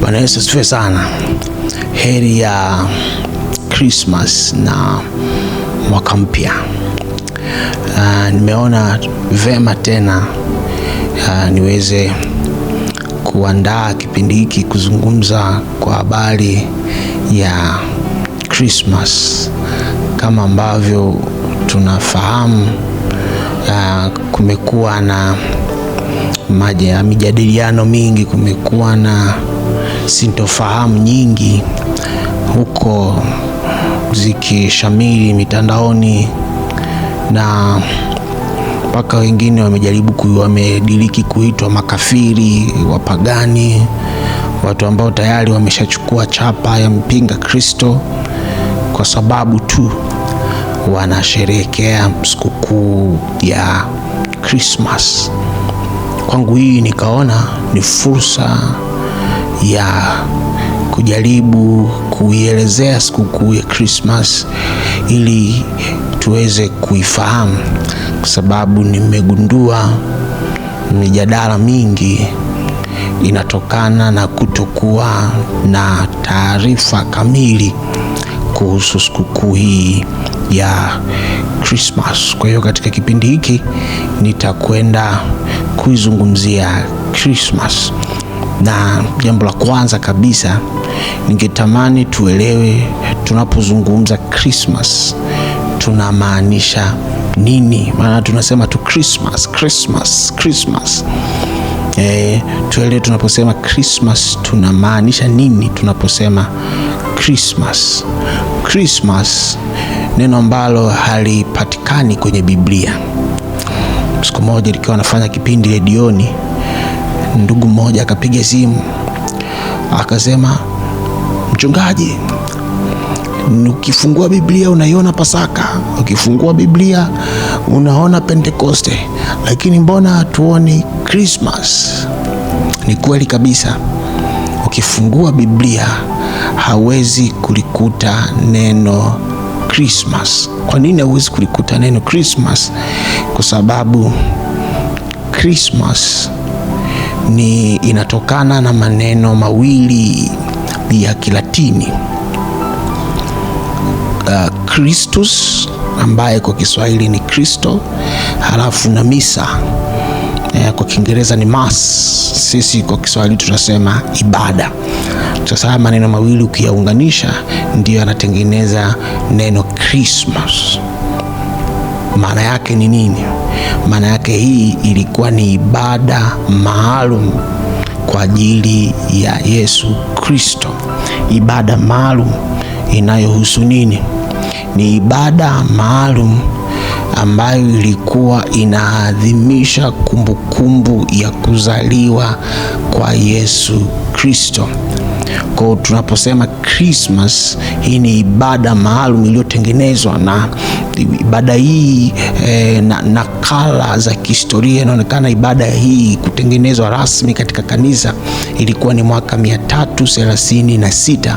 Bwana Yesu asifiwe sana. Heri ya Christmas na mwaka mpya. Nimeona vema tena niweze kuandaa kipindi hiki kuzungumza kwa habari ya Christmas. Kama ambavyo tunafahamu, kumekuwa na mijadiliano mingi, kumekuwa na sintofahamu nyingi huko zikishamiri mitandaoni, na mpaka wengine wamediriki kuitwa makafiri, wapagani, watu ambao tayari wameshachukua chapa ya mpinga Kristo kwa sababu tu wanasherehekea sikukuu ya Christmas. Kwangu hii nikaona ni fursa ya kujaribu kuielezea sikukuu ya Christmas ili tuweze kuifahamu, kwa sababu nimegundua mijadala mingi inatokana na kutokuwa na taarifa kamili kuhusu sikukuu hii ya Christmas. Kwa hiyo katika kipindi hiki nitakwenda kuizungumzia Christmas. Na jambo la kwanza kabisa, ningetamani tuelewe tunapozungumza Christmas tunamaanisha nini? Maana tunasema tu Christmas. Tuelewe tunaposema Christmas tunamaanisha nini tunaposema Christmas. Christmas neno ambalo halipatikani kwenye Biblia. Siku moja nikiwa nafanya kipindi redioni, ndugu mmoja akapiga simu akasema, mchungaji, ukifungua Biblia unaiona Pasaka, ukifungua Biblia unaona Pentekoste, lakini mbona hatuoni Christmas? Ni kweli kabisa, ukifungua Biblia hawezi kulikuta neno Christmas. Kwa nini hawezi kulikuta neno Christmas? Kwa sababu Christmas inatokana na maneno mawili ya Kilatini, Christus ambaye kwa Kiswahili ni Kristo, halafu na misa kwa Kiingereza ni mass. Sisi kwa Kiswahili tunasema ibada. Sasa maneno mawili ukiyaunganisha ndio yanatengeneza neno Christmas. Maana yake ni nini? Maana yake hii ilikuwa ni ibada maalum kwa ajili ya Yesu Kristo. Ibada maalum inayohusu nini? Ni ibada maalum ambayo ilikuwa inaadhimisha kumbukumbu ya kuzaliwa kwa Yesu Kristo. Kwa tunaposema Christmas, hii ni ibada maalum iliyotengenezwa, na ibada hii na nakala za kihistoria inaonekana ibada hii kutengenezwa rasmi katika kanisa ilikuwa ni mwaka 336,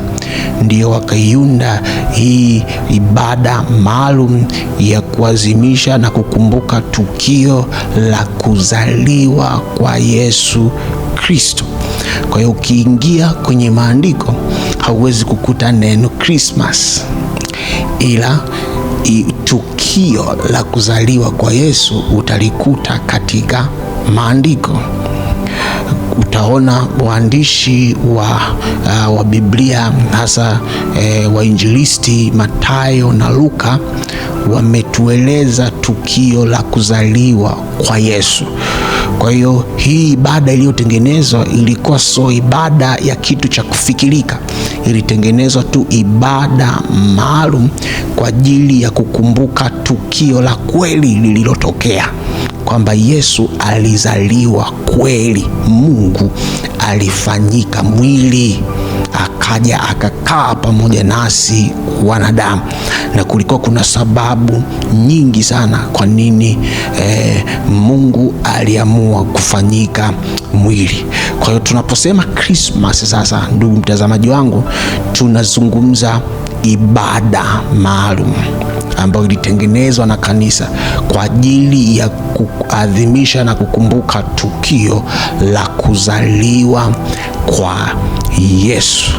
ndio wakaiunda hii ibada maalum ya kuadhimisha na kukumbuka tukio la kuzaliwa kwa Yesu Kristo. Kwa hiyo ukiingia kwenye maandiko hauwezi kukuta neno Christmas, ila tukio la kuzaliwa kwa Yesu utalikuta katika maandiko. Utaona waandishi wa Biblia, hasa wainjilisti Mathayo na Luka, wametueleza tukio la kuzaliwa kwa Yesu. Kwa hiyo hii ibada iliyotengenezwa ilikuwa sio ibada ya kitu cha kufikirika, ilitengenezwa tu ibada maalum kwa ajili ya kukumbuka tukio la kweli lililotokea, kwamba Yesu alizaliwa kweli. Mungu alifanyika mwili, akaja akakaa pamoja nasi wanadamu. Na kulikuwa kuna sababu nyingi sana kwa nini Mungu aliamua kufanyika mwili. Kwa hiyo tunaposema Christmas sasa, ndugu mtazamaji wangu, tunazungumza ibada maalum ambayo ilitengenezwa na kanisa kwa ajili ya kuadhimisha na kukumbuka tukio la kuzaliwa kwa Yesu.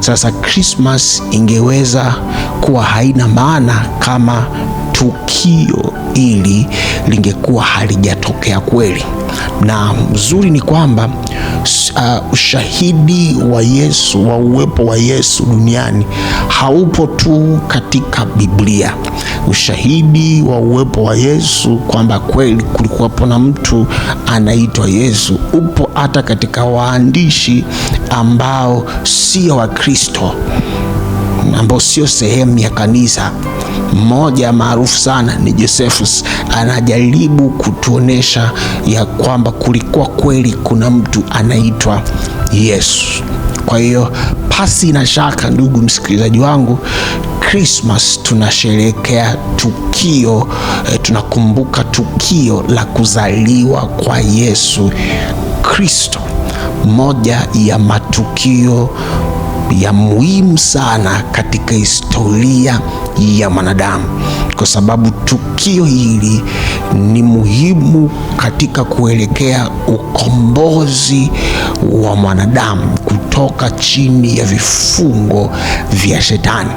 Sasa Christmas ingeweza kuwa haina maana kama tukio ili lingekuwa halijatokea kweli. Na mzuri ni kwamba ushahidi wa Yesu, wa uwepo wa Yesu duniani haupo tu katika Biblia. Ushahidi wa uwepo wa Yesu kwamba kweli kulikuwapo na mtu anaitwa Yesu upo hata katika waandishi ambao sio wa Kristo, ambao sio sehemu ya kanisa. Mmoja maarufu sana ni Josephus, anajaribu kutuonesha ya kwamba kulikuwa kweli kuna mtu anaitwa Yesu. Kwa hiyo pasi na shaka, ndugu msikilizaji wangu, Christmas tunasherehekea tukio, tunakumbuka tukio la kuzaliwa kwa Yesu Kristo, moja ya matukio ya muhimu sana katika historia ya mwanadamu, kwa sababu tukio hili ni muhimu katika kuelekea ukombozi wa mwanadamu kutoka chini ya vifungo vya Shetani.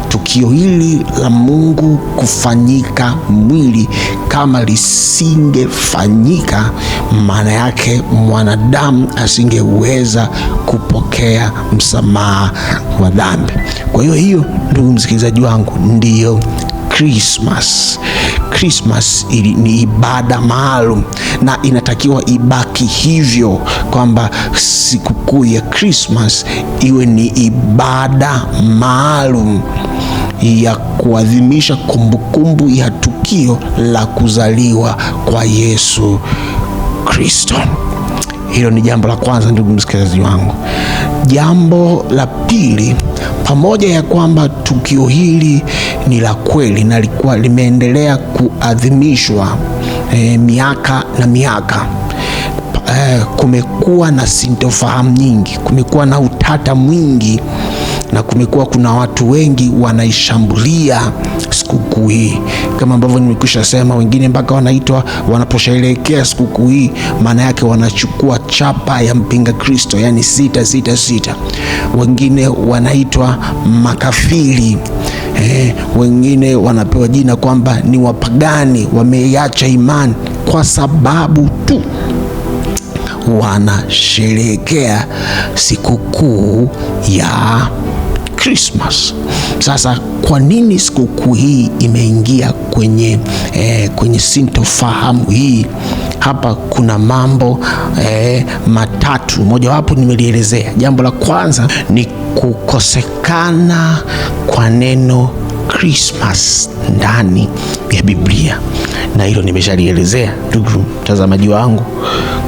Tukio hili la Mungu kufanyika mwili, kama lisingefanyika, maana yake mwanadamu asingeweza kupokea msamaha wa dhambi. Kwa hiyo ndugu msikilizaji wangu, ndiyo Christmas. Christmas ni ibada maalum na inatakiwa ibaki hivyo, kwamba sikukuu ya Christmas iwe ni ibada maalum ya kuadhimisha kumbukumbu ya tukio la kuzaliwa kwa Yesu Kristo. Hilo ni jambo la kwanza, ndugu msikilizaji wangu. Jambo la pili, pamoja ya kwamba tukio hili ni la kweli na likuwa limeendelea kuadhimishwa miaka na miaka, kumekuwa na sintofahamu nyingi, kumekuwa na utata mwingi, na kumekuwa kuna watu wengi wanaishambulia sikukuu hii. Kama ambavyo nimekwisha sema, wengine mpaka wanaposherehekea sikukuu hii, maana yake wanachukua chapa ya mpinga Kristo, yani 666. Wengine wanaitwa makafiri, wengine wanapewa jina kwamba ni wapagani, wameiacha imani kwa sababu tu wanasherehekea sikukuu ya Christmas. Sasa kwa nini sikukuu hii imeingia kwenye sintofahamu hii? Hapa kuna mambo matatu. Mojawapo nimelielezea. Jambo la kwanza ni kukosekana kwa neno Christmas ndani ya Biblia, na hilo nimeshalielezea ndugu mtazamaji wangu,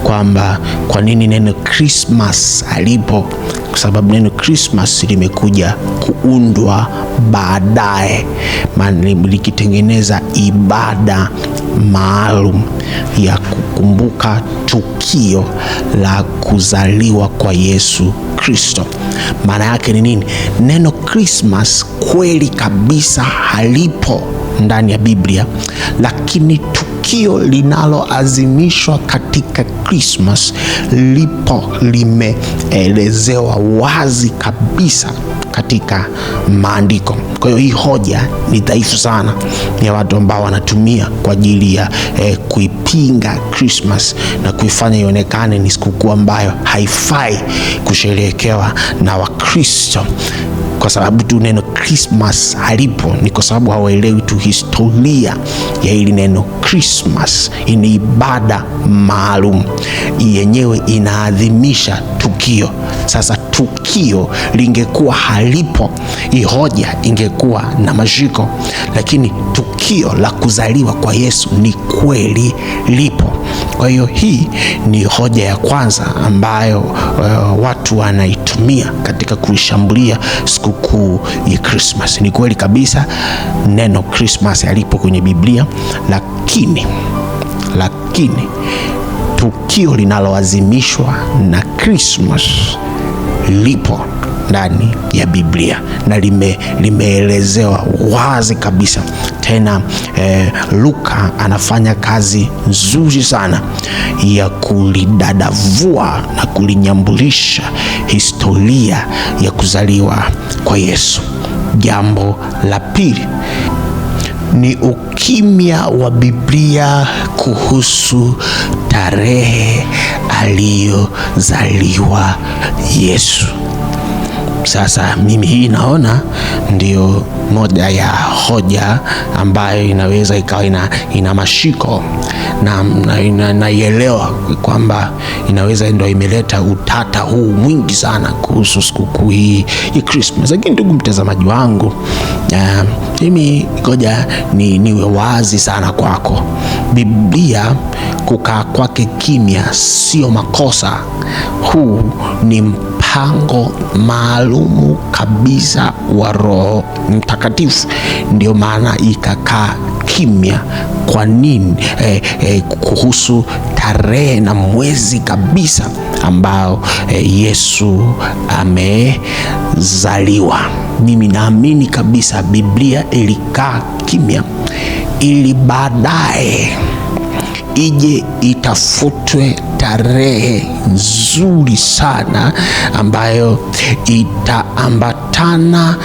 kwamba kwa nini neno Christmas alipo, kwa sababu neno Christmas limekuja kuundwa baadaye, likitengeneza ibada maalum ya kukumbuka tukio la kuzaliwa kwa Yesu Kristo. Maana yake ni nini? Neno Christmas kweli kabisa halipo ndani ya Biblia, lakini tukio linaloazimishwa katika Christmas lipo, limeelezewa wazi kabisa katika maandiko. Kwa hiyo hii hoja ni dhaifu sana ya watu ambao wanatumia kwa ajili ya kuipinga Christmas na kuifanya ionekane ni sikukuu ambayo haifai kusherehekewa na Wakristo. Kwa sababu tu neno Christmas halipo, ni kwa sababu hawaelewi tu historia ya hili neno Christmas. Ni ibada maalum, yenyewe inaadhimisha tukio. Sasa tukio lingekuwa halipo, hii hoja ingekuwa na mashiko, lakini tukio la kuzaliwa kwa Yesu ni kweli lipo. Kwa hiyo hii ni hoja ya kwanza ambayo watu wanaitumia katika kuishambulia sikukuu ya Christmas. Ni kweli kabisa neno Christmas halipo kwenye Biblia, lakini tukio linaloazimishwa na Christmas lipo ndani ya Biblia na limeelezewa wazi kabisa. Tena Luka anafanya kazi nzuri sana ya kulidadavua na kulinyambulisha historia ya kuzaliwa kwa Yesu. Jambo la pili ni ukimya wa Biblia kuhusu tarehe aliyozaliwa Yesu. Sasa mimi hii naona ndio moja ya hoja ambayo inaweza ikawa ina mashiko na naielewa kwamba inaweza ndio imeleta utata huu mwingi sana kuhusu sikukuu hii ya Christmas. Lakini ndugu mtazamaji wangu, mimi ngoja niwe wazi sana kwako. Biblia kukaa kwake kimya sio makosa. Huu ni mpango maalumu kabisa wa Roho Mtakatifu. Ndio maana ikakaa kimya. Kwa nini? Kuhusu tarehe na mwezi kabisa ambao Yesu amezaliwa. Mimi naamini kabisa Biblia ilikaa kimya ili baadaye ije itafutwe tarehe nzuri sana ambayo itaambatana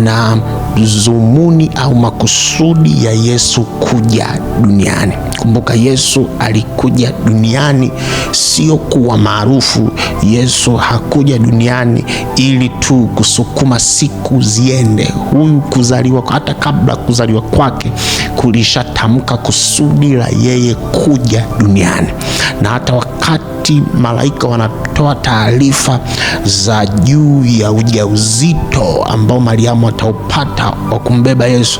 na dhumuni au makusudi ya Yesu kuja duniani. Kumbuka, Yesu alikuja duniani sio kuwa maarufu. Yesu hakuja duniani ili tu kusukuma siku ziende. Huyu kuzaliwa, hata kabla kuzaliwa kwake kulishatamka kusudi la yeye kuja duniani. Na hata wakati malaika wanatoa taarifa za juu ya ujauzito ambao Mariamu ataupata wa kumbeba Yesu,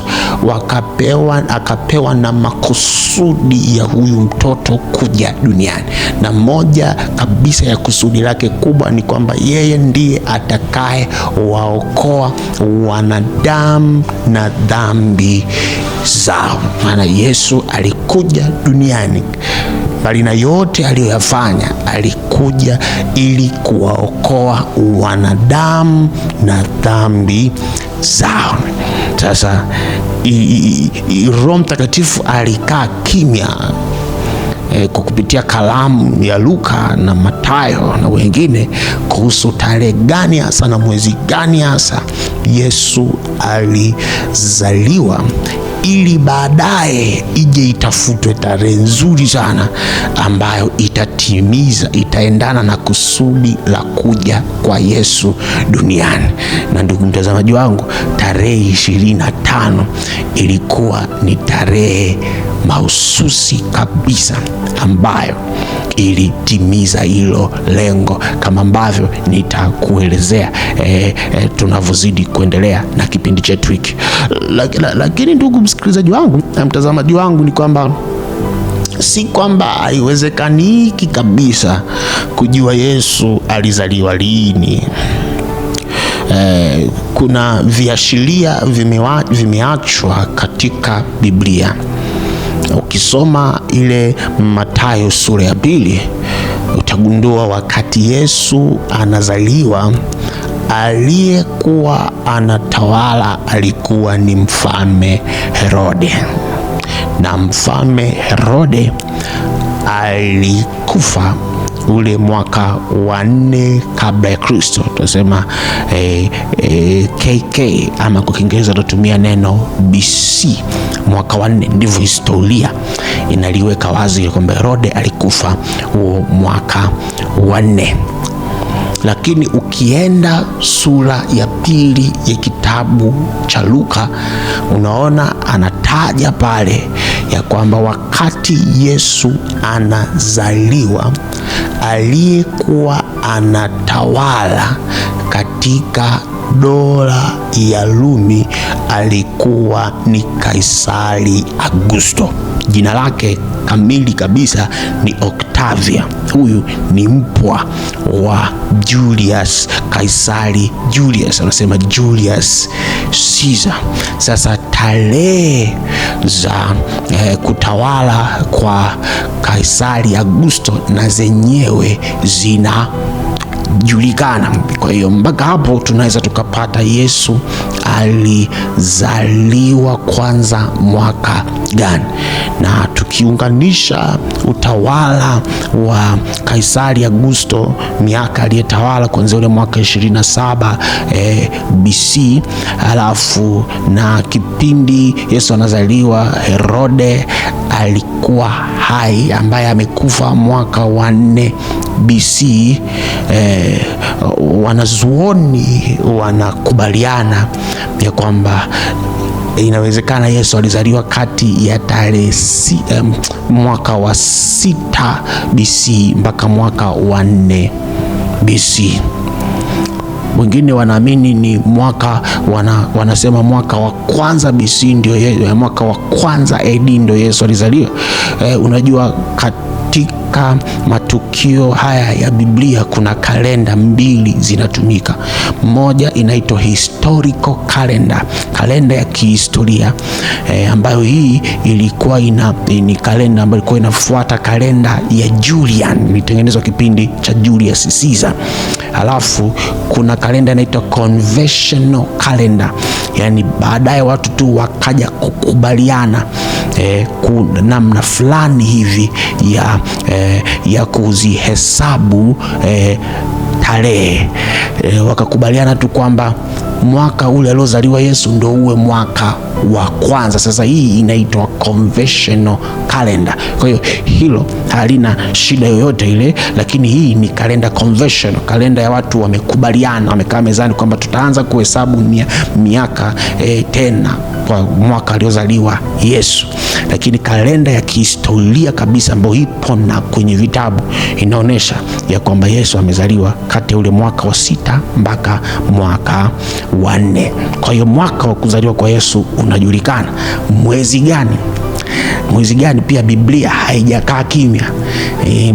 akapewa na makusudi ya huyu mtoto kuja duniani. Na moja kabisa ya kusudi lake kubwa ni kwamba yeye ndiye atakaye waokoa wanadamu na dhambi zao. Maana Yesu alikuja duniani, bali na yote aliyoyafanya, alikuja ili kuwaokoa wanadamu na dhambi zao. Sasa Roho Mtakatifu alikaa kimya kwa kupitia kalamu ya Luka na Mathayo na wengine kuhusu tarehe gani hasa na mwezi gani hasa Yesu alizaliwa, ili baadaye ije itafutwe tarehe nzuri sana ambayo itaendana na kusudi la kuja kwa Yesu duniani. Na ndugu mtazamaji wangu, tarehe 25 ilikuwa ni tarehe mahususi kabisa ambayo ilitimiza hilo lengo, kama ambavyo nitakuelezea tunavyozidi kuendelea na kipindi chetu hiki. Lakini ndugu msikilizaji wangu na mtazamaji wangu, ni kwamba si kwamba haiwezekaniki kabisa kujua Yesu alizaliwa lini. Kuna viashiria vimeachwa katika Biblia. Ukisoma ile Mathayo sura ya 2 utagundua wakati Yesu anazaliwa, aliyekuwa anatawala alikuwa ni Mfalme Herode. Na Mfalme Herode alikufa ule mwaka wa 4 kabla ya Kristo. Tunasema KK, ama kwa Kiingereza tutumia neno BC, mwaka wa 4. Ndivyo historia inaliweka wazi kwamba Herode alikufa huo mwaka wa 4. Lakini ukienda sura ya 2 ya kitabu cha Luka, unaona anataja pale ya kwamba wakati Yesu anazaliwa, aliyekuwa anatawala katika dola ya Rumi alikuwa ni Kaisari Augusto. Jina lake kamili kabisa ni Octavia. Huyu ni mpwa wa Julius Kaisari. Julius anasema Julius Caesar. Sasa tarehe za kutawala kwa Kaisari Augusto na zenyewe kujulikana. Kwa hiyo mpaka hapo tunaweza tukapata Yesu alizaliwa kwanza mwaka gani, na tukiunganisha utawala wa Kaisari Augusto, miaka aliyetawala kuanzia ule mwaka 27 BC, alafu na kipindi Yesu anazaliwa, Herode alikuwa hai ambaye amekufa mwaka wa 4 BC. Wanazuoni wanakubaliana ya kwamba inawezekana Yesu alizaliwa kati ya tarehe mwaka wa 6 BC mpaka mwaka wa 4 BC. Wengine wanaamini ni mwaka wanasema mwaka wa kwanza BC ndio mwaka wa kwanza AD ndio Yesu alizaliwa. Unajua katika matukio haya ya Biblia kuna kalenda mbili zinatumika. Moja inaitwa historical calendar, kalenda ya kihistoria, ambayo hii ilikuwa ni kalenda ambayo ilikuwa inafuata kalenda ya Julian, ilitengenezwa kipindi cha Julius Caesar. Alafu kuna kalenda inaitwa conventional calendar, yani baadaye watu tu wakaja kukubaliana kuna namna fulani hivi ya kuzihesabu tarehe. Wakakubaliana tu kwamba mwaka ule aliozaliwa Yesu ndio uwe mwaka wa kwanza. Sasa hii inaitwa conventional calendar. Kwa hiyo hilo halina shida yoyote ile, lakini hii ni kalenda conventional, kalenda ya watu wamekubaliana, wamekaa mezani kwamba tutaanza kuhesabu miaka tena kwa mwaka aliozaliwa Yesu. Lakini kalenda ya kihistoria kabisa ambayo ipo na kwenye vitabu inaonyesha ya kwamba Yesu amezaliwa kati ya ule mwaka wa 6 mpaka mwaka wa 4. Kwa hiyo mwaka wa kuzaliwa kwa Yesu unajulikana. Mwezi gani pia Biblia haijakaa kimya.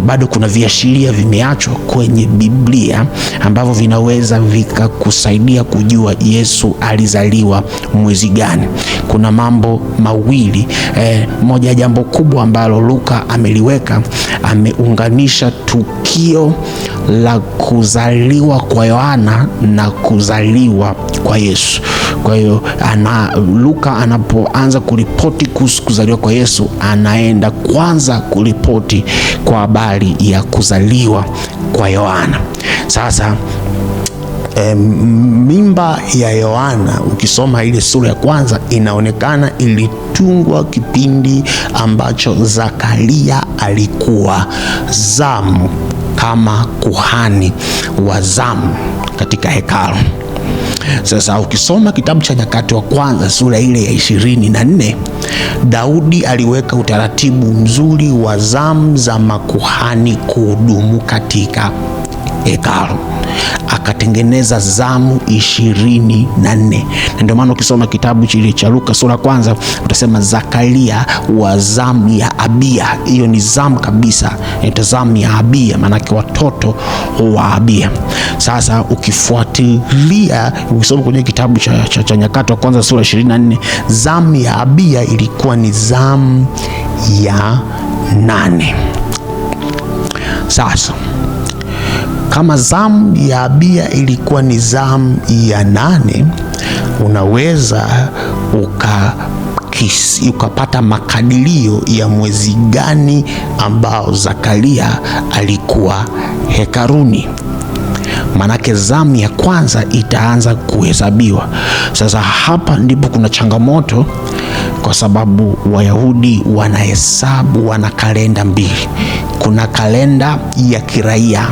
Bado kuna viashiria vimeachwa kwenye Biblia ambavyo vinaweza vikakusaidia kujua Yesu alizaliwa mwezi gani. Kuna mambo mawili. Moja ya jambo kubwa ambalo Luka ameliweka, ameunganisha tukio la kuzaliwa kwa Yohana na kuzaliwa kwa Yesu. Kwa hiyo Luka anapoanza kuripoti kuhusu kuzaliwa kwa Yesu, anaenda kwanza kuripoti kwa habari ya kuzaliwa kwa Yohana. Sasa mimba ya Yohana, ukisoma ile sura ya kwanza, inaonekana ilitungwa kipindi ambacho Zakaria alikuwa zamu kama kuhani wa zamu katika hekalu. Sasa ukisoma kitabu cha Nyakati wa Kwanza sura ile ya 24, Daudi aliweka utaratibu mzuri wa zamu za makuhani kuhudumu katika hekalu. Akatengeneza zamu 24, na ndio maana ukisoma kitabu chile cha Luka sura kwanza utasema Zakaria wa zamu ya Abia. Hiyo ni zamu kabisa, ni zamu ya Abia, maana watoto wa Abia. Sasa ukifuatilia ukisoma kwenye kitabu cha Nyakati wa Kwanza sura 24, zamu ya Abia ilikuwa ni zamu ya 8. Sasa kama zamu ya Abia ilikuwa ni zamu ya 8, unaweza ukapata makadirio ya mwezi gani ambao Zakaria alikuwa hekaruni. Manake zamu ya kwanza itaanza kuhesabiwa. Sasa hapa ndipo kuna changamoto, kwa sababu Wayahudi wana kalenda mbili. Kuna kalenda ya kiraia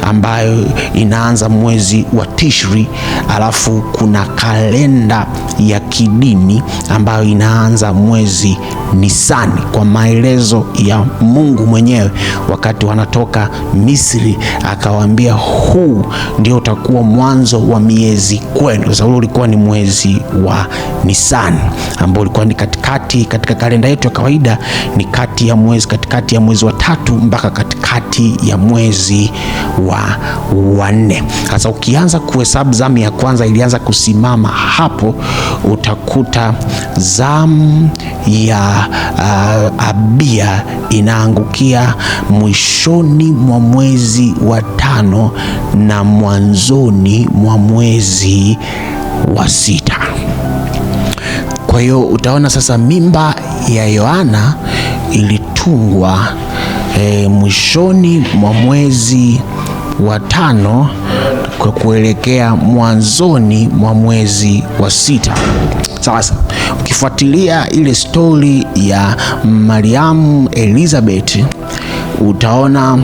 ambayo inaanza mwezi wa Tishri, alafu kuna kalenda ya kidini ambayo inaanza mwezi Nisani, kwa maelezo ya Mungu mwenyewe wakati wanatoka Misri, akawaambia huu ndio utakuwa mwanzo wa miezi kwenu. Sasa ule ulikuwa ni mwezi wa Nisani ambao ulikuwa ni katika kalenda yetu ya kawaida ni katikati ya mwezi wa 3 mpaka katikati ya mwezi wa wa 4. Sasa ukianza kuhesabu zamu ya kwanza ilianza kusimama hapo, utakuta zamu ya Abia inaangukia mwishoni mwa mwezi wa 5 na mwanzoni mwa mwezi wa 6. Kwa hiyo utaona sasa mimba ya Yohana ilitungwa mwishoni mwa mwezi wa 5 kwa kuelekea mwanzoni mwa mwezi wa 6. Sasa ukifuatilia ile stori ya Mariamu Elizabeth, utaona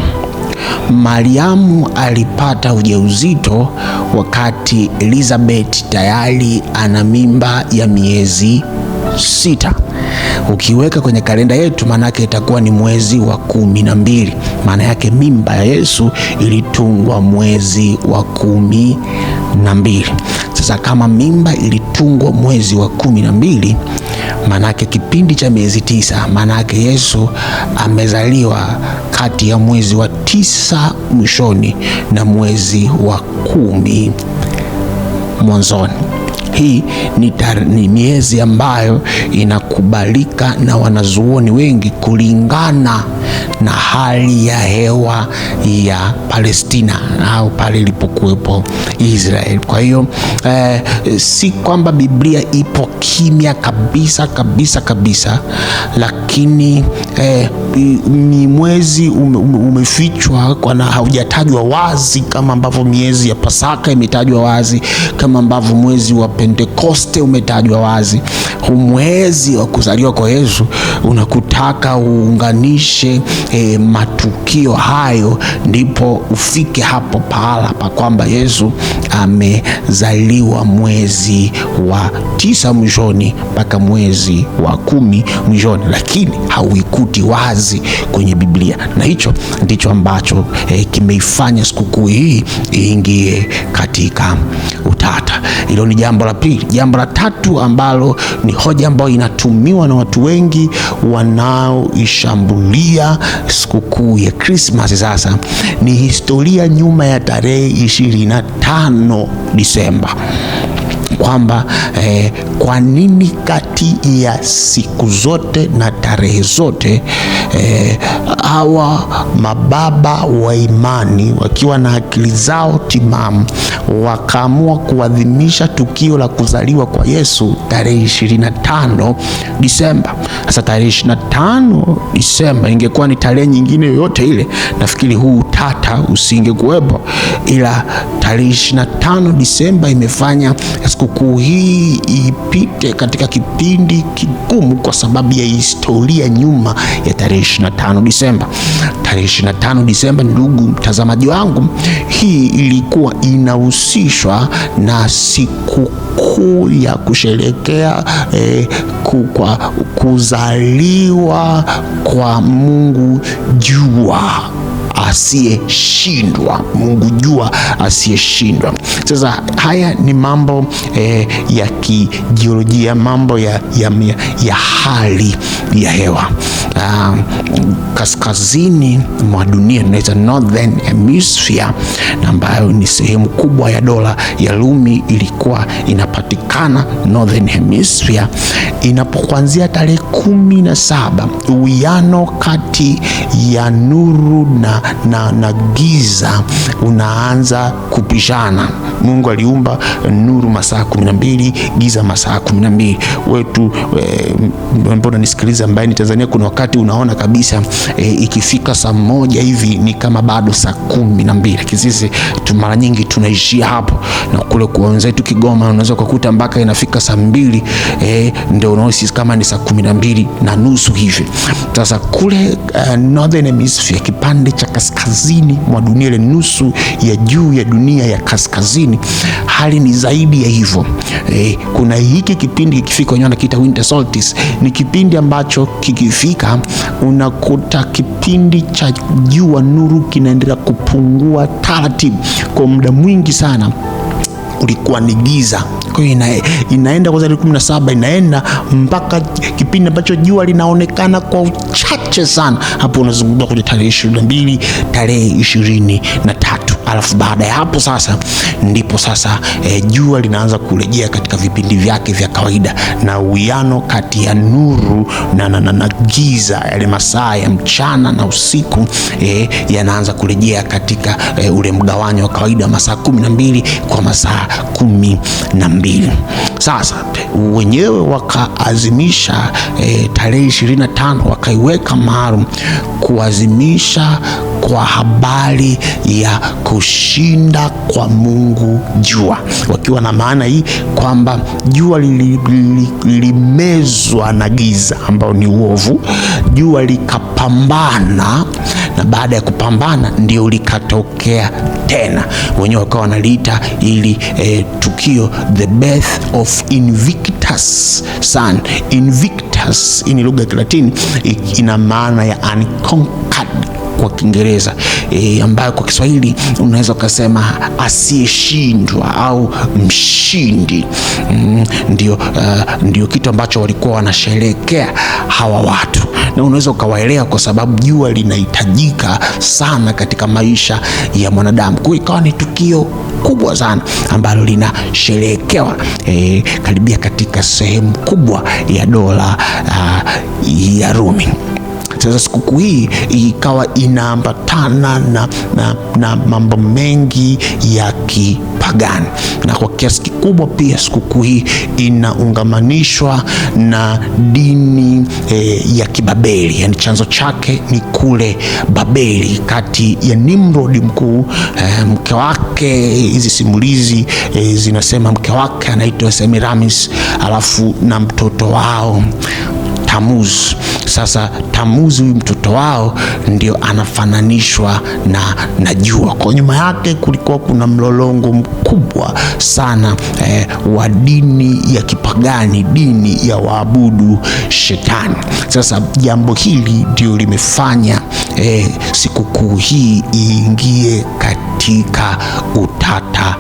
Mariamu alipata ujauzito wakati Elizabeth tayari ana mimba ya miezi 6. Ukiweka kwenye kalenda yetu, maana yake itakuwa ni mwezi wa 12. Maana yake mimba ya Yesu ilitungwa mwezi wa 12. Sasa kama mimba ilitungwa mwezi wa 12, maana yake kipindi cha miezi 9, maana yake Yesu amezaliwa kati ya mwezi wa 9 mwishoni na mwezi wa 10 mwanzoni. Hii ni miezi ambayo inakubalika na wanazuoni wengi kulingana na hali ya hewa ya Palestina au pale ilipokuwepo Israeli. Kwa hiyo si kwamba Biblia ipo kimya kabisa, lakini ni mwezi umefichwa na haujatajwa wazi, kama ambavyo miezi ya Pasaka imetajwa wazi, kama ambavyo mwezi wa Pentekoste umetajwa wazi. Mwezi wa kuzaliwa kwa Yesu unakutaka uunganishe matukio hayo, ndipo ufike hapo pahala pa kwamba Yesu amezaliwa mwezi wa 9 mwishoni mpaka mwezi wa 10 mwishoni, lakini hauikuti wazi kwenye Biblia, na hicho ndicho ambacho kimeifanya sikukuu hii iingie katika utata. Hilo ni jambo la pili. Jambo la tatu ambalo ni hoja ambayo inatumiwa na watu wengi wanaoishambulia sikukuu ya Krismasi sasa ni historia nyuma ya tarehe 25 Disemba, kwamba kwa nini kati ya siku zote na tarehe zote hawa mababa wa imani wakiwa na akili zao timamu wakaamua kuadhimisha tukio la kuzaliwa kwa Yesu tarehe 25 Disemba. Sasa tarehe 25 Disemba ingekuwa ni tarehe nyingine yoyote ile, nafikiri huu utata usingekuwepo, ila tarehe 25 Disemba imefanya sikukuu hii ipite katika kipindi kigumu kwa sababu ya historia nyuma ya tarehe 25 Disemba. Tarehe 25 Disemba, ndugu mtazamaji wangu, hii ilikuwa inahusishwa na sikukuu ya kusherehekea kwa kuzaliwa kwa Mungu jua asiyeshindwa, Mungu jua asiyeshindwa. Sasa haya ni mambo ya kijiolojia, mambo ya hali ya hewa. Kaskazini mwa dunia tunaita Northern Hemisphere, ambayo ni sehemu kubwa ya dola ya Rumi ilikuwa inapatikana Northern Hemisphere. Inapokuanzia tarehe 17, uwiano kati ya nuru na giza unaanza kupishana. Mungu aliumba nuru masaa 12, giza masaa 12. Wetu mbona nisikiliza, ambaye ni Tanzania, kuna wakati unaona kabisa ikifika saa 1 hivi ni kama bado saa 12. Kisisi mara nyingi tunaishia hapo, na kule kwa wenzetu Kigoma unaweza kukuta mpaka inafika saa 2 ndio unaona sisi kama ni saa 12:30 hivi. Sasa kule Northern Hemisphere, kipande cha kaskazini mwa dunia, ile nusu ya juu ya dunia ya kaskazini, hali ni zaidi ya hivyo. Kuna hiki kipindi kikifika, wenyewe wanakiita winter solstice. Ni kipindi ambacho kikifika unakuta kipindi cha jua, nuru kinaendelea kupungua taratibu. Kwa muda mwingi sana ulikuwa ni giza. Kwa hiyo inaenda kwa tarehe 17, inaenda mpaka kipindi ambacho jua linaonekana kwa uchache sana. Hapo unazungumza kwenye tarehe 22, tarehe 23. Alafu baada ya hapo sasa ndipo sasa jua linaanza kurejea katika vipindi vyake vya kawaida, na uwiano kati ya nuru na giza, yale masaa ya mchana na usiku yanaanza kurejea katika ule mgawanyo wa kawaida, masaa 12 kwa masaa 12. Sasa wenyewe wakaazimisha tarehe 25, wakaiweka maalum kuazimisha kwa habari ya kushinda kwa Mungu jua, wakiwa na maana hii kwamba jua lilimezwa na giza ambao ni uovu, jua likapambana, na baada ya kupambana ndio likatokea tena. Wenyewe wakawa wanaliita ili tukio the birth of Invictus Sun. Invictus ni lugha ya Kilatini, ina maana ya unconquered kwa Kiingereza, ambayo kwa Kiswahili unaweza ukasema asiyeshindwa au mshindi. Ndio kitu ambacho walikuwa wanasherehekea hawa watu, na unaweza ukawaelewa kwa sababu jua linahitajika sana katika maisha ya mwanadamu. Kwa hiyo ikawa ni tukio kubwa sana ambalo linasherehekewa karibia katika sehemu kubwa ya dola ya Rumi. Sasa sikukuu hii ikawa inaambatana na mambo mengi ya kipagani, na kwa kiasi kikubwa pia sikukuu hii inaungamanishwa na dini ya Kibabeli. Yani chanzo chake ni kule Babeli, kati ya Nimrod mkuu, mke wake, hizi simulizi zinasema mke wake anaitwa Semiramis, alafu na mtoto wao Tamuz. Sasa Tamuz, huyu mtoto wao, ndio anafananishwa na jua. Kwa nyuma yake kulikuwa kuna mlolongo mkubwa sana wa dini ya kipagani, dini ya waabudu shetani. Sasa jambo hili ndio limefanya sikukuu hii iingie katika utata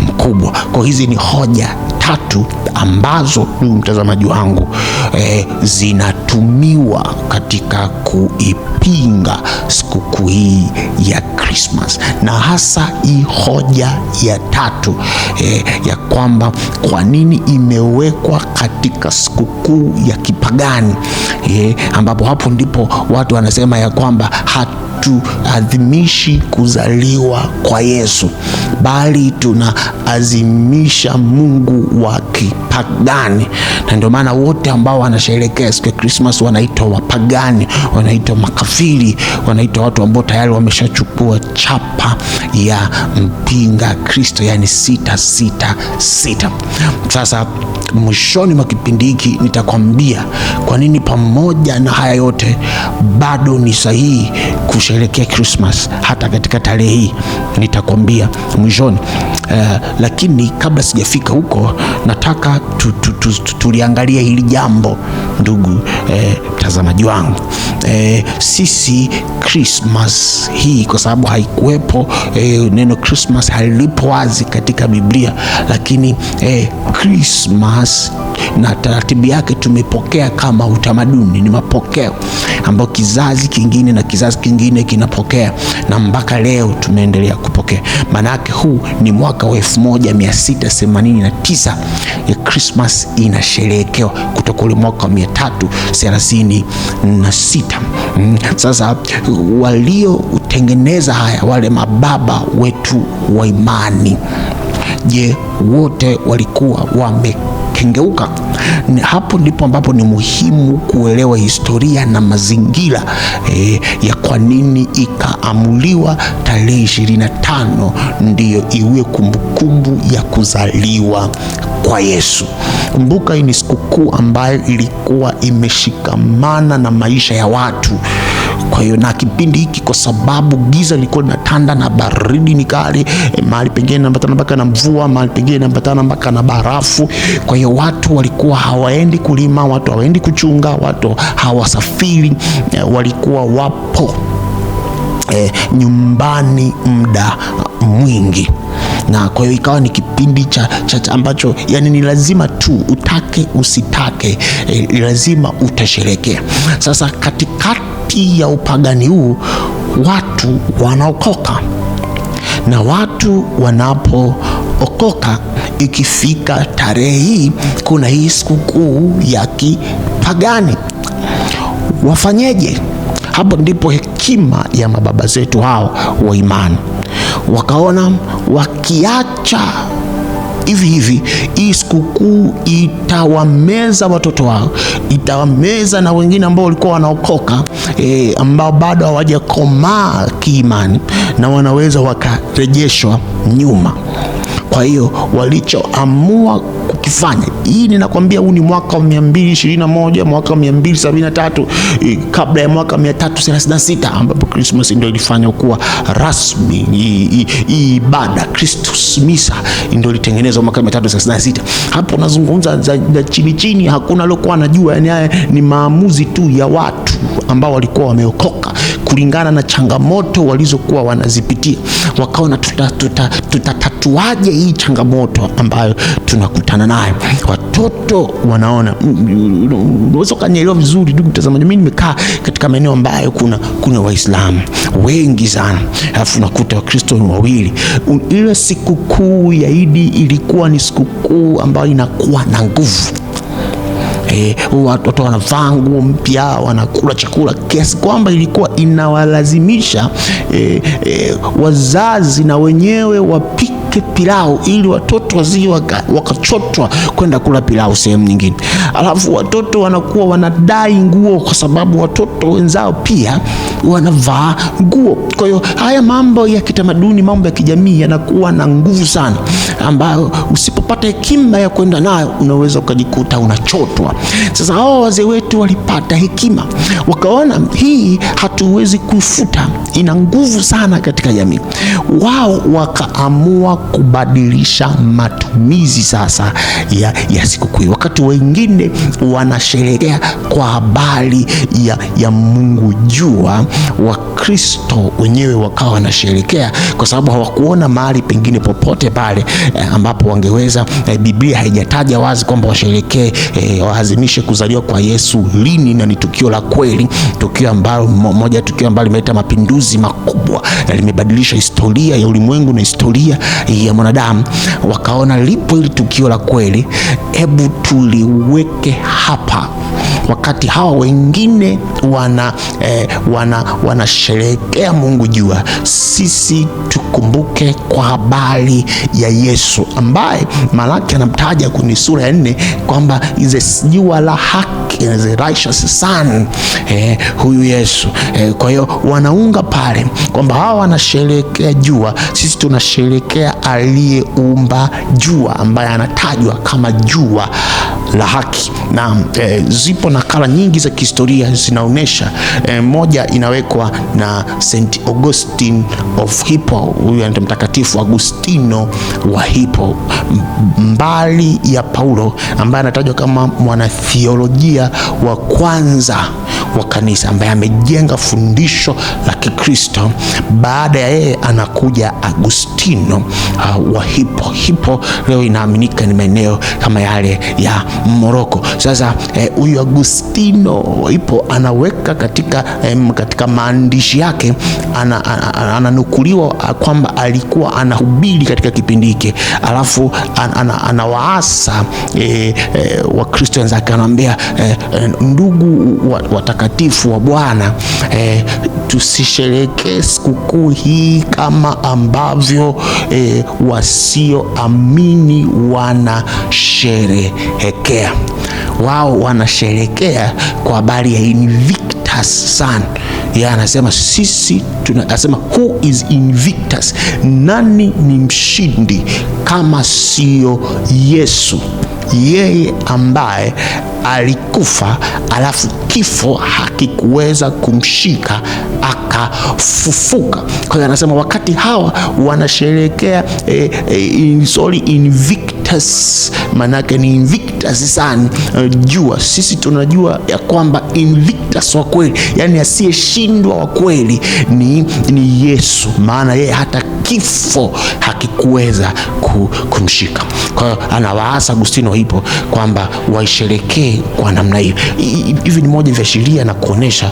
mkubwa. Kwa hizi ni hoja tatu ambazo, ndugu mtazamaji wangu, zinatumiwa katika kuipinga sikukuu hii ya Christmas, na hasa hii hoja ya tatu ya kwamba kwa nini imewekwa katika sikukuu ya kipagani, ambapo hapo ndipo watu wanasema ya kwamba hatuadhimishi kuzaliwa kwa Yesu, bali tunaazimisha Mungu wa kipagani. Na ndio maana wote ambao wanasherehekea siku ya Christmas wanaitwa wapagani, wanaitwa makafiri, wanaitwa watu ambao tayari wameshachukua chapa ya mpinga Kristo, yani 666. Sasa mwishoni mwa kipindi hiki nitakwambia kwa nini pamoja na haya yote bado ni sahihi kusherehekea Christmas hata katika tarehe hii, nitakwambia mwishoni. Lakini kabla sijafika huko, nataka tuliangalia hili jambo, ndugu mtazamaji wangu. Sisi Christmas hii, kwa sababu haikuwepo neno Christmas halipo wazi katika Biblia, lakini Christmas na taratibu yake tumepokea kama utamaduni, ni mapokeo ambayo kizazi kingine na kizazi kingine kinapokea, na mpaka leo tumeendelea kupokea. Manake huu ni mwaka wa 1689 ya Christmas inasherehekewa kutoka ule mwaka wa 336. Sasa waliotengeneza haya, wale mababa wetu wa imani, je, wote walikuwa wamekengeuka? Hapo ndipo ambapo ni muhimu kuelewa historia na mazingira ya kwa nini ikaamuliwa tarehe 25 ndiyo iwe kumbukumbu ya kuzaliwa kwa Yesu. Kumbuka, hii ni sikukuu ambayo ilikuwa imeshikamana na maisha ya watu. Kwa hiyo na kipindi hiki, kwa sababu giza lilikuwa linatanda na baridi ni kali, mahali pengine inaambatana mpaka na mvua, mahali pengine inaambatana mpaka na barafu. Kwa hiyo watu walikuwa hawaendi kulima, watu hawaendi kuchunga, watu hawasafiri, walikuwa wapo nyumbani muda mwingi. Na kwa hiyo ikawa ni kipindi cha ambacho yani ni lazima tu utake usitake, lazima utasherekea. Sasa katikati ya upagani huu watu wanaokoka, na watu wanapookoka, ikifika tarehe hii, kuna hii sikukuu ya kipagani, wafanyeje? Hapo ndipo hekima ya mababa zetu hao wa imani wakaona, wakiacha hivi hivi, hii sikukuu itawameza watoto wao, itawameza na wengine ambao walikuwa wanaokoka, ambao bado hawajakomaa kiimani, na wanaweza wakarejeshwa nyuma. Kwa hiyo walichoamua kukifanya, hii ninakwambia, huu ni mwaka wa 221, mwaka wa 273 kabla ya mwaka 336 ambapo Christmas ndio ilifanywa kuwa rasmi. Hii ibada Christus Misa ndio ilitengenezwa mwaka 336. Hapo nazungumza za chini chini, hakuna aliyekuwa anajua, yani haya ni maamuzi tu ya watu ambao walikuwa wameokoka kulingana na changamoto walizokuwa wanazipitia. Wakaona tutatatuaje hii changamoto ambayo tunakutana nayo. Watoto wanaona, unaweza kunielewa vizuri ndugu mtazamaji, mimi nimekaa katika maeneo ambayo kuna Waislamu wengi sana, alafu nakuta Wakristo ni wawili. Ile sikukuu ya Idi ilikuwa ni sikukuu ambayo inakuwa na nguvu. Watoto wanavaa nguo mpya, wanakula chakula kiasi kwamba ilikuwa inawalazimisha wazazi na wenyewe wapike pilau ili watoto wasije wakachotwa kwenda kula pilau sehemu nyingine. Alafu watoto wanakuwa wanadai nguo kwa sababu watoto wenzao pia wanavaa nguo. Kwa hiyo haya mambo ya kitamaduni, mambo ya kijamii yanakuwa na nguvu sana, ambayo usipopata hekima ya kwenda nayo unaweza ukajikuta unachotwa. Sasa hao wazee wetu walipata hekima, wakaona hii hatuwezi kuifuta, ina nguvu sana katika jamii. Wao wakaamua kubadilisha matumizi sasa ya sikukuu. Wakati wengine wanasherehekea kwa habari ya Mungu jua, Wakristo wenyewe wakawa wanasherehekea kwa sababu hawakuona mahali pengine popote pale ambapo wangeweza, Biblia haijataja wazi kwamba washerehekee, waazimishe kuzaliwa kwa Yesu lini, na ni tukio la kweli, tukio ambalo tukio ambalo limeleta mapinduzi makubwa, limebadilisha historia ya ulimwengu na historia ya mwanadamu. Wakaona lipo ili tukio la kweli, hebu tuliweke hapa. Wakati hawa wengine wanasherehekea Mungu jua, sisi tukumbuke kwa habari ya Yesu, ambaye Malaki anamtaja kwenye sura ya 4 kwamba is jua la haki, the righteous sun, huyu Yesu. Kwa hiyo wanaunga pale kwamba hawa wanasherehekea jua, sisi tunasherehekea aliyeumba jua, ambaye anatajwa kama jua la haki. Na zipo nakala nyingi za kihistoria zinaonesha, moja inawekwa na Saint Augustine of Hippo, huyu ndiye mtakatifu Agustino wa Hippo, mbali ya Paulo ambaye anatajwa kama mwanatheolojia wa kwanza wa kanisa, ambaye amejenga fundisho la Kikristo. Baada ya yeye anakuja Agustino wa Hippo. Hippo leo inaaminika ni maeneo kama yale ya Moroko. Sasa huyu Agustino wa Hippo anaweka katika maandishi yake, ananukuliwa kwamba alikuwa anahubiri katika kipindi hiki, alafu anawaasa Wakristo wenzake, anawaambia, ndugu watakatifu wa Bwana, tusisherehekee sikukuu hii kama ambavyo wasioamini wanasherehekea. Wao wanasherehekea kwa habari ya Invictus Sun. Yeye anasema sisi tunasema, who is Invictus? Nani ni mshindi kama sio Yesu? Yeye ambaye alikufa alafu kifo hakikuweza kumshika akafufuka. Kwa hiyo anasema wakati hawa wanasherehekea Invictus Invictus, manake ni Invictus sana. Jua sisi tunajua ya kwamba Invictus wa kweli, yani asiyeshindwa wa kweli ni Yesu, maana yeye hata kifo hakikuweza kumshika. Kwa hiyo anawaasa Agustino hipo kwamba waisherekee kwa namna hiyo. Hivi ni moja vya sheria na kuonesha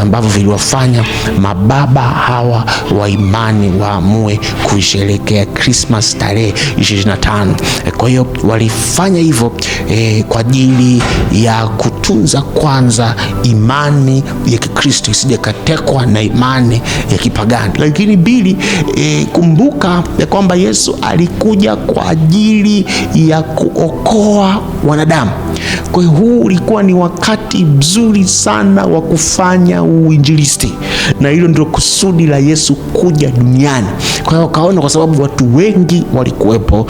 ambavyo viliwafanya mababa hawa wa imani waamue kuisherekea Christmas tarehe 25. Kwa hiyo walifanya hivyo kwa ajili ya kutunza kwanza imani ya Kikristo isije katekwa na imani ya kipagani, lakini pili, kumbuka ya kwamba Yesu alikuja kwa ajili ya kuokoa wanadamu. Kwa hiyo huu ulikuwa ni wakati mzuri sana wa kufanya uinjilisti, na hilo ndio kusudi la Yesu kuja duniani. Kwa hiyo kaona, kwa sababu watu wengi walikuwepo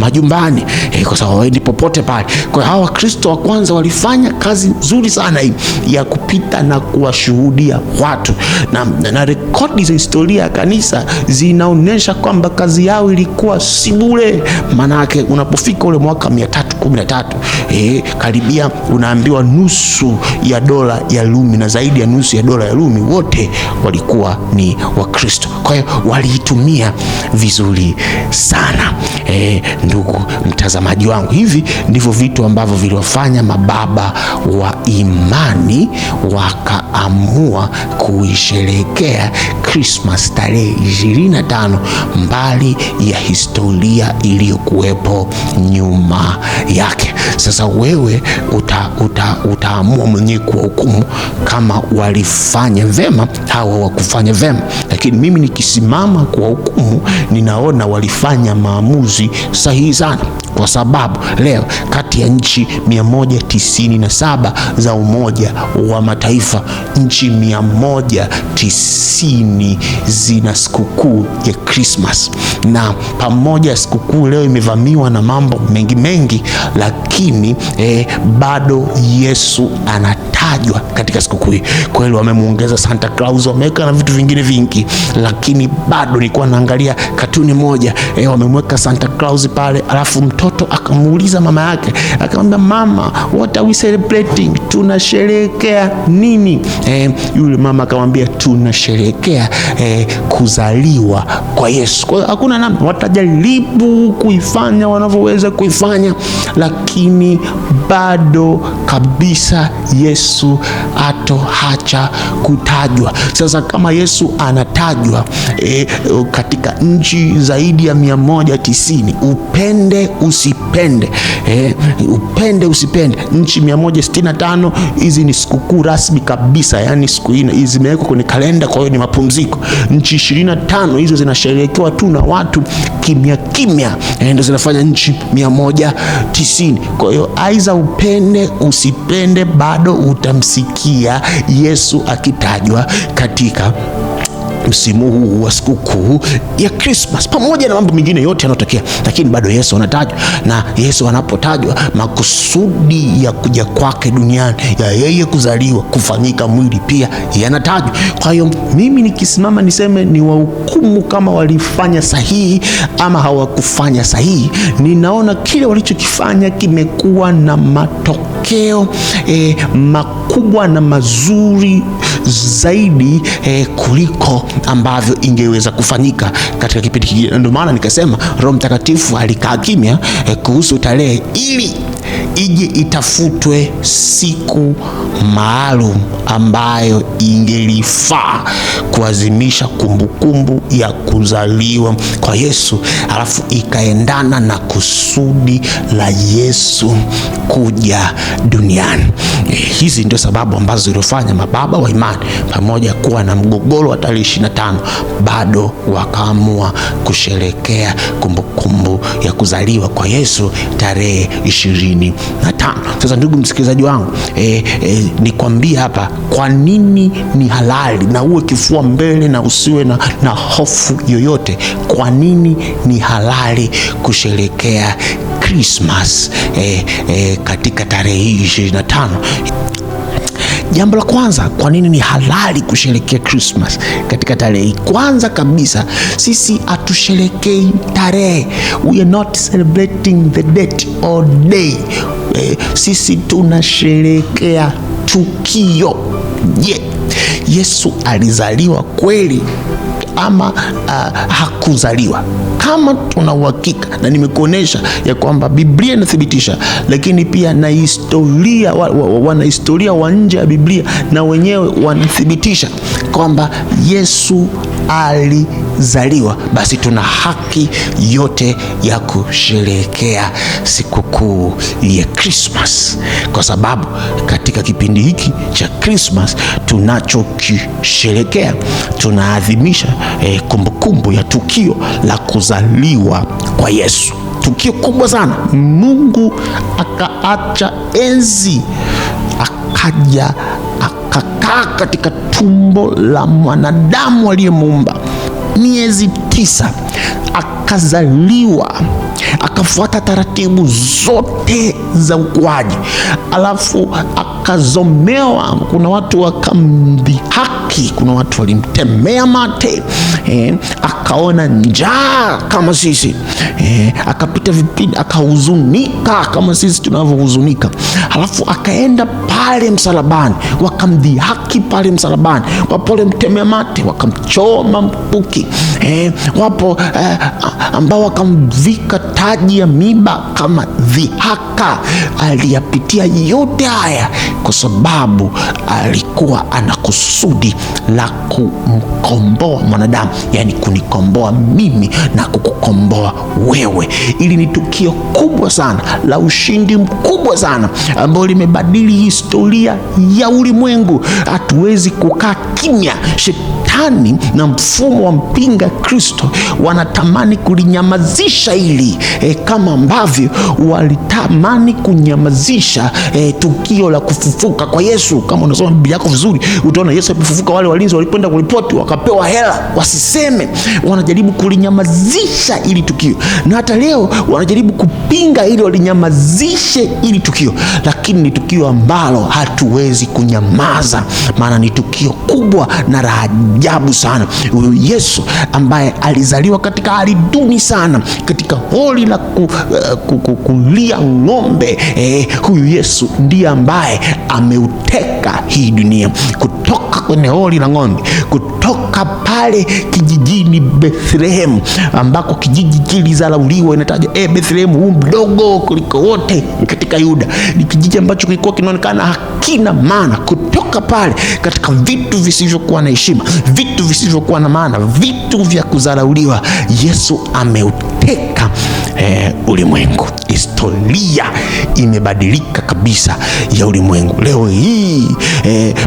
majumbani, kwa sababu waendi popote pale. Kwa hiyo hawa Wakristo wa kwanza walifanya kazi nzuri sana hii ya kupita na kuwashuhudia watu, na rekodi za historia ya kanisa zinaonyesha kwamba kazi yao ilikuwa si bure. Manake unapofika ule mwaka 313 karibia unaambiwa nusu ya dola ya Rumi na zaidi ya nusu ya dola ya Rumi wote walikuwa ni Wakristo. Kwa hiyo waliitumia vizuri sana. Ndugu mtazamaji wangu, hivi ndivyo vitu ambavyo viliwafanya mababa wa imani wakaamua kuisherekea Christmas tarehe 25, mbali ya historia iliyokuwepo nyuma yake. Sasa wewe utaamua mwenyewe kuhukumu kama walifanya vema au hawakufanya vema, lakini mimi nikisimama kuhukumu, ninaona walifanya maamuzi sahihi sana, kwa sababu leo kati ya nchi 197 za Umoja wa Mataifa, nchi 190 zina sikukuu ya Christmas, na pamoja sikukuu leo imevamiwa na mambo mengi, lakini bado Yesu anatajwa katika sikukuu hii. Kweli wamemuongeza Santa Claus, wameweka na vitu vingine vingi, lakini bado nilikuwa naangalia katuni moja, wamemweka Santa Claus pale, alafu mtoto akamuuliza mama yake, akamwambia, mama, what are we celebrating? Tunasherehekea nini? Yule mama akamwambia, tunasherehekea kuzaliwa kwa Yesu. Kwa hiyo hakuna namna, watajaribu kuifanya wanavyoweza kuifanya, lakini bado kabisa Yesu hatoacha kutajwa. Sasa kama Yesu anatajwa katika nchi zaidi ya 190, upende usipende, upende usipende, nchi 165 hizi ni sikukuu rasmi kabisa, yani siku hizi zimewekwa kwenye kalenda, kwa hiyo ni mapumziko. Nchi 25 hizo zinasherehekewa tu na watu kimya, ndio zinafanya nchi 190. Kwa hiyo aiza upende usipende, bado utamsikia Yesu akitajwa katika msimu huu wa sikukuu ya Christmas, pamoja na mambo mengine yote yanayotokea, lakini bado Yesu anatajwa. Na Yesu anapotajwa, makusudi ya kuja kwake duniani, ya yeye kuzaliwa, kufanyika mwili, pia yanatajwa. Kwa hiyo mimi nikisimama niseme ni wahukumu kama walifanya sahihi ama hawakufanya sahihi, ninaona kile walichokifanya kimekuwa na matokeo makubwa na mazuri zaidi kuliko ambavyo ingeweza kufanyika katika kipindi kingine. Ndio maana nikasema Roho Mtakatifu alikaa kimya kuhusu tarehe, ili ije itafutwe siku maalum ambayo ingelifaa kuadhimisha kumbukumbu ya kuzaliwa kwa Yesu, alafu ikaendana na kusudi la Yesu kuja duniani. Hizi ndio sababu ambazo zilifanya mababa wa imani, pamoja kuwa na mgogoro wa tarehe 25, bado wakaamua kusherekea kumbukumbu ya kuzaliwa kwa Yesu tarehe 25. Sasa ndugu msikilizaji wangu, nikwambie hapa kwa nini ni halali, na uwe kifua mbele na usiwe na hofu yoyote. Kwa nini ni halali kusherekea Christmas katika tarehe hii 25? Jambo la kwanza, kwa nini ni halali kusherehekea Christmas katika tarehe? Kwanza kabisa, sisi hatusherehekei tarehe. We are not celebrating the date or day. Sisi tunasherehekea tukio. Yesu alizaliwa kweli ama hakuzaliwa? Kama tuna uhakika, na nimekuonesha ya kwamba Biblia inathibitisha, lakini pia na historia, wanahistoria wa nje ya Biblia na wenyewe wanathibitisha kwamba Yesu alizaliwa, basi tuna haki yote ya kusherehekea sikukuu ya Christmas, kwa sababu katika kipindi hiki cha Christmas tunachokisherehekea, tunaadhimisha kumbukumbu ya tukio la kuzaliwa kwa Yesu. Tukio kubwa sana. Mungu akaacha enzi, akaja akakaa katika tumbo la mwanadamu aliyemuumba miezi 9, akazaliwa, akafuata taratibu zote za ukuaji, alafu akazomewa. Kuna watu wakamdhihaki, kuna watu walimtemea mate, akaona njaa kama sisi, akapita vipindi, akahuzunika kama sisi tunavyohuzunika, alafu akaenda pale msalabani, wakamdhihaki pale msalabani, wapo walimtemea mate, wakamchoma mkuki, wapo ambao wakamvika taji ya miba kama dhihaka. Aliyapitia yote haya kwa sababu alikuwa ana kusudi la kumkomboa mwanadamu, yani kunikomboa mimi na kukukomboa wewe. Ili ni tukio kubwa sana la ushindi mkubwa sana ambao limebadili historia ya ulimwengu. Hatuwezi kukaa kimya. Shetani na mfumo wa mpinga Kristo wanatamani kulinyamazisha hili, kama ambavyo walitamani kunyamazisha tukio la kufufuka kwa Yesu. Kama unasoma Biblia yako vizuri, utaona Yesu alipofufuka, wale walinzi walikwenda kuripoti, wakapewa hela wasiseme. Wanajaribu kulinyamazisha hili tukio, na hata leo wanajaribu kupinga ili walinyamazishe hili tukio, lakini ni tukio ambalo hatuwezi kunyamaza, maana ni tukio kubwa na la ajabu sana. Huyu Yesu ambaye alizaliwa katika hali duni sana, katika holi la kulia ng'ombe, huyu Yesu ndiye ambaye ameuteka hii dunia kutoka kwenye holi la ng'ombe, kutoka pale kijijini Bethlehem, ambako kijiji kilizalauliwa. Inataja Bethlehem, huu mdogo kuliko wote katika Yuda, ni kijiji ambacho kilikuwa kinaonekana hakina maana. Kutoka pale, katika vitu visivyokuwa na heshima, vitu visivyokuwa na maana, vitu vya kuzalauliwa, Yesu ameuteka ulimwengu. Historia imebadilika kabisa ya ulimwengu. Leo hii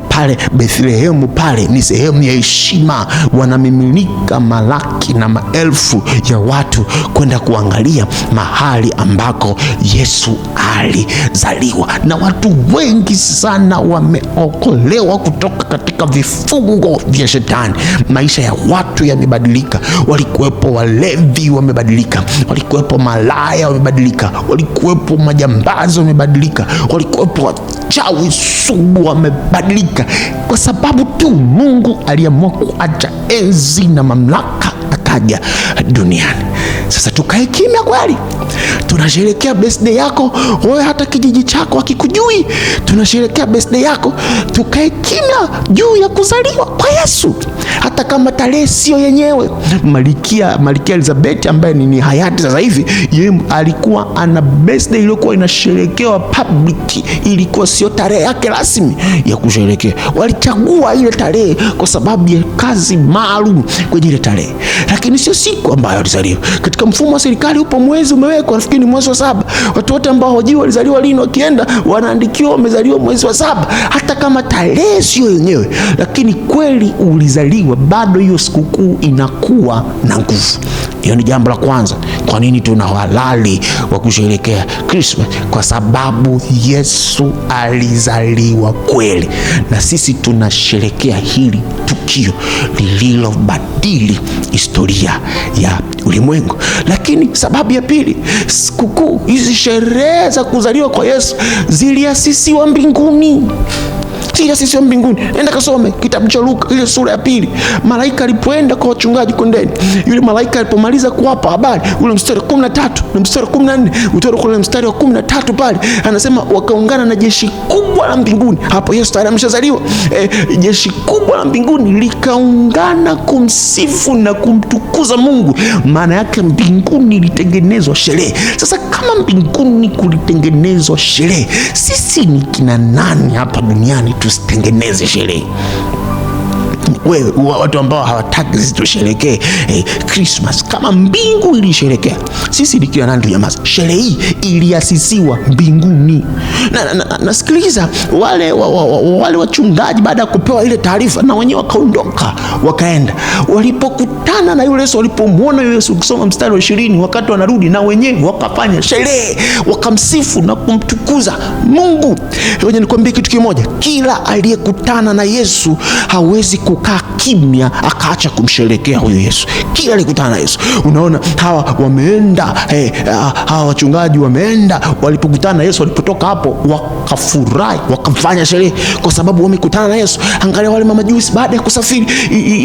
pale Bethlehemu pale ni sehemu ya heshima. Wanamiminika malaki na maelfu ya watu kwenda kuangalia mahali ambako Yesu alizaliwa, na watu wengi sana wameokolewa kutoka katika vifungo vya Shetani. Maisha ya watu yamebadilika. Walikuwepo walevi, wamebadilika. Walikuwepo malaya, wamebadilika. Walikuwepo majambazi, wamebadilika. Walikuwepo wachawi sugu, wamebadilika, kwa sababu tu Mungu aliamua kuacha enzi na mamlaka, akaja duniani. Sasa tukae kimya kweli? Tunasherehekea birthday yako wewe, hata kijiji chako hakikujui. Tunasherehekea birthday yako, tukae kimya juu ya kuzaliwa kwa Yesu, hata kama tarehe sio yenyewe. Malkia Elizabeth ambaye ni hayati sasa hivi, yeye alikuwa ana birthday iliyokuwa inasherehekewa public, ilikuwa sio tarehe yake rasmi ya kusherehekea. Walichagua ile tarehe kwa sababu ya kazi maalum kwenye ile tarehe, lakini sio siku ambayo alizaliwa. Katika mfumo wa serikali upo mwezi umewekwa, nafikiri ni mwezi wa 7. Watu wote ambao hawajui walizaliwa lini, wakienda wanaandikiwa wamezaliwa mwezi wa 7, hata kama tarehe sio yenyewe, lakini kweli ulizaliwa, bado hiyo sikukuu inakuwa na nguvu. Hiyo ni jambo la kwanza. Kwa nini tuna halali wa kusherehekea Christmas? Kwa sababu Yesu alizaliwa kweli, na sisi tunasherehekea hili tukio lililobadili historia ya ulimwengu. Lakini sababu ya pili, sikukuu hizi, sherehe za kuzaliwa kwa Yesu ziliasisiwa mbinguni. Siri sio mbinguni. Nenda kasome kitabu cha Luka ile sura ya 2. Malaika alipoenda kwa wachungaji kondeni, yule malaika alipomaliza kuwapa habari, ule mstari wa 13 na mstari wa 14, utaona kule mstari wa 13 pale anasema wakaungana na jeshi kubwa la mbinguni. Hapo Yesu tayari ameshazaliwa. Jeshi kubwa la mbinguni likaungana kumsifu na kumtukuza Mungu. Maana yake mbinguni ilitengenezwa sherehe. Sasa kama mbinguni kulitengenezwa sherehe, sisi ni kina nani hapa duniani tusitengeneze sherehe? Wewe watu ambao hawataki sisi tusherekee Christmas. Kama mbingu ilisherekea, sisi ni kina nani tunyamaza? Sherehe hii iliasisiwa mbinguni. Nasikiliza wale wachungaji baada ya kupewa ile taarifa, na wenyewe wakaondoka wakaenda. Walipokutana na yule Yesu, walipomwona yule Yesu, ukisoma mstari wa 20, wakati wanarudi na wenyewe wakafanya sherehe, wakamsifu na kumtukuza Mungu. Ngoja nikwambie kitu kimoja, kila aliyekutana na Yesu hawezi kukaa kimya akaacha kumsherekea huyo Yesu. Kila alikutana na Yesu. Unaona hawa wameenda, hawa wachungaji wameenda, walipokutana na Yesu, walipotoka hapo wakafurahi, wakafanya sherehe kwa sababu wamekutana na Yesu. Angalia wale mamajusi baada ya kusafiri,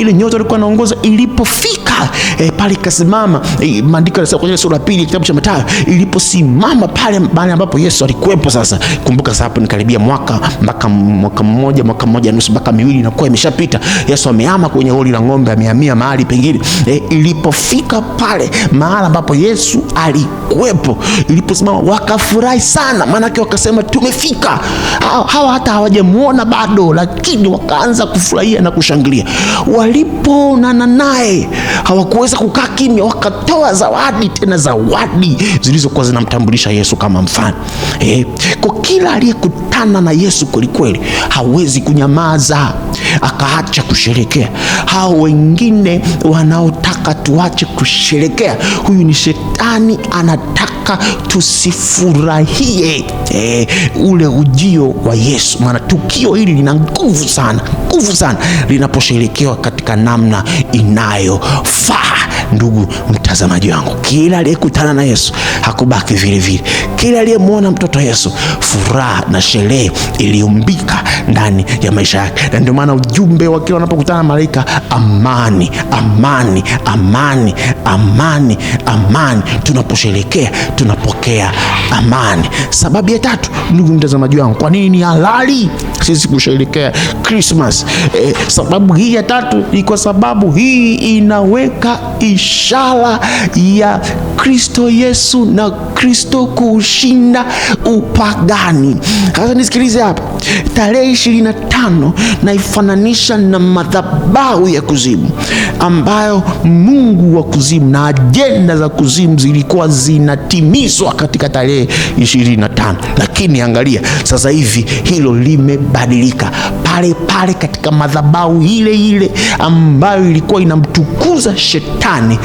ile nyota ilikuwa inaongoza, ilipofika pale kasimama, maandiko yanasema kwenye sura ya 2 kitabu cha Mathayo, iliposimama pale mahali ambapo Yesu alikuwepo. Sasa kumbuka sasa hapo ni karibia mwaka mmoja nusu mpaka miwili inakuwa imeshapita. Yesu amehama kwenye holi la ng'ombe, amehamia mahali pengine. Ilipofika pale mahali ambapo Yesu alikuwepo, iliposimama wakafurahi sana, maana yake wakasema tumefika. Hawa hata hawajamuona bado, lakini wakaanza kufurahia na kushangilia. Walipoonana naye hawakuweza kukaa kimya, wakatoa zawadi, tena zawadi zilizokuwa zinamtambulisha Yesu kama mfano. Kwa kila aliyekutana na Yesu kweli hawezi kunyamaza akaacha kusherekea. Hao wengine wanaotaka tuache kusherekea, huyu ni shetani, anataka tusifurahie ule ujio wa Yesu. Maana tukio hili lina nguvu sana linaposherekewa katika namna inayofaa. Ndugu mtazamaji wangu, kila aliyekutana na Yesu hakubaki vile vile. Kila aliyemwona mtoto Yesu, furaha na sherehe iliumbika ndani ya maisha yake. Na ndio maana ujumbe wa kila wanapokutana na malaika, amani, amani, amani, amani, amani. Tunaposherekea tunapokea amani. Sababu ya 3, ndugu mtazamaji wangu, kwa nini ni halali sisi kusherekea Christmas? Sababu hii ya 3 ni kwa sababu hii inaweka ishara ya Kristo Yesu na Kristo kushinda upagani. Sasa nisikilize hapa, tarehe 25 naifananisha na madhabahu ya kuzimu, ambayo Mungu wa kuzimu na ajenda za kuzimu zilikuwa zinatimizwa katika tarehe 25. Lakini angalia sasa hivi hilo limebadilika. Pale katika madhabahu ile ambayo ilikuwa inamtukuza shetani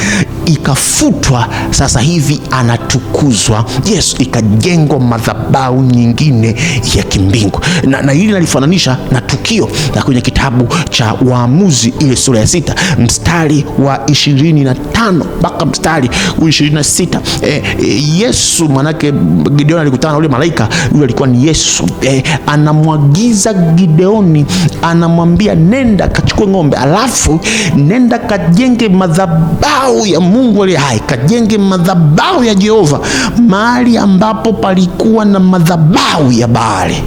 ikafutwa, sasa hivi anatukuzwa Yesu, ikajengwa madhabahu nyingine ya kimbingu. Na hili nalifananisha na tukio na kwenye kitabu cha Waamuzi ile sura ya 6 mstari wa 25 mpaka mstari wa 26. Yesu, manake Gideoni alikutana na yule malaika, yule alikuwa ni Yesu. Anamwagiza Gideoni, anamwambia nenda kachukue ng'ombe, alafu nenda kajenge madhabahu ya Mungu aliye hai, kajenge madhabahu ya Jehova mahali ambapo palikuwa na madhabahu ya Baali.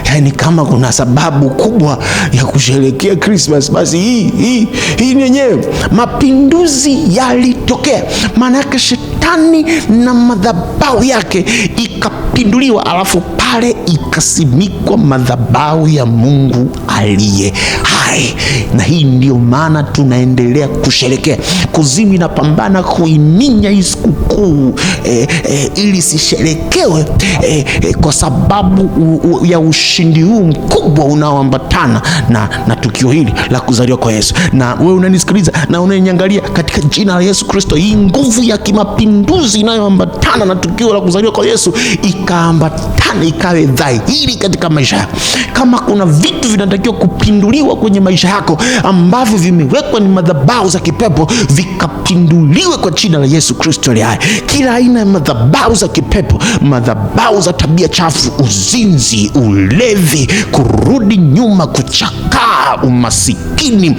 Yani kama kuna sababu kubwa ya kusherehekea Christmas, basi hii ni yenyewe. Mapinduzi yalitokea, maana yake shetani na madhabahu yake ikapinduliwa, alafu pale ikasimikwa madhabahu ya Mungu aliye hai. Na hii ndio maana tunaendelea kusherekea. Kuzimu inapambana kuiminya hii sikukuu ili sisherekewe kwa sababu ya ushindi huu mkubwa unaoambatana na tukio hili la kuzaliwa kwa Yesu. Na wewe unanisikiliza na unaniangalia, katika jina la Yesu Kristo, hii nguvu ya kimapinduzi inayoambatana na tukio la kuzaliwa kwa Yesu ikaambatana ionekane, ikawe dhahiri katika maisha yako. Kama kuna vitu vinatakiwa kupinduliwa kwenye maisha yako ambavyo vimewekwa ni madhabahu za kipepo, vikapinduliwe kwa jina la Yesu Kristo aliye hai. Kila aina ya madhabahu za kipepo, madhabahu za tabia chafu, uzinzi, ulevi, kurudi nyuma, kuchakaa, umasikini,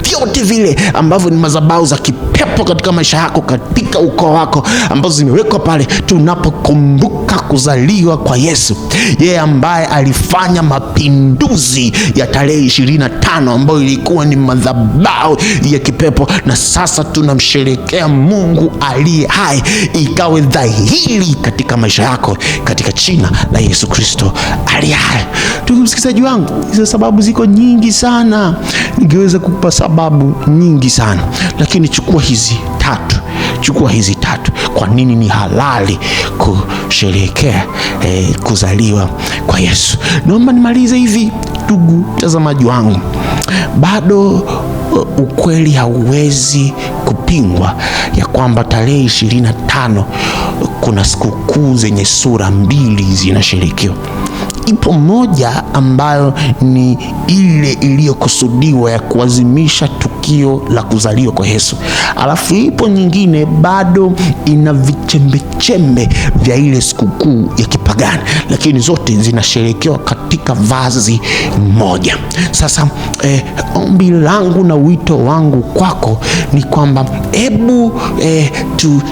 vyote vile ambavyo ni madhabahu za kipepo katika maisha yako, katika ukoo wako, ambazo zimewekwa pale, tunapokumbuka kuzaliwa kwa Yesu, yeye ambaye alifanya mapinduzi ya tarehe 25 ambayo ilikuwa ni madhabahu ya kipepo, na sasa tunamsherehekea Mungu aliye hai, ikawe dhahiri katika maisha yako katika jina la Yesu Kristo aliye hai. Ndugu msikilizaji wangu, hizo sababu ziko nyingi sana, ningeweza kukupa sababu nyingi sana, lakini chukua hizi tatu. Kwa nini ni halali kusherehekea kuzaliwa kwa Yesu? Naomba nimalize hivi, ndugu mtazamaji wangu, bado ukweli hauwezi kupingwa ya kwamba tarehe 25 kuna sikukuu zenye sura mbili zinasherekewa. Ipo moja ambayo ni ile iliyokusudiwa ya kuadhimisha tukio la kuzaliwa kwa Yesu, alafu ipo nyingine bado ina vichembechembe vya ile sikukuu ya kipagani, lakini zote zinasherekewa katika vazi moja. Sasa ombi langu na wito wangu kwako ni kwamba hebu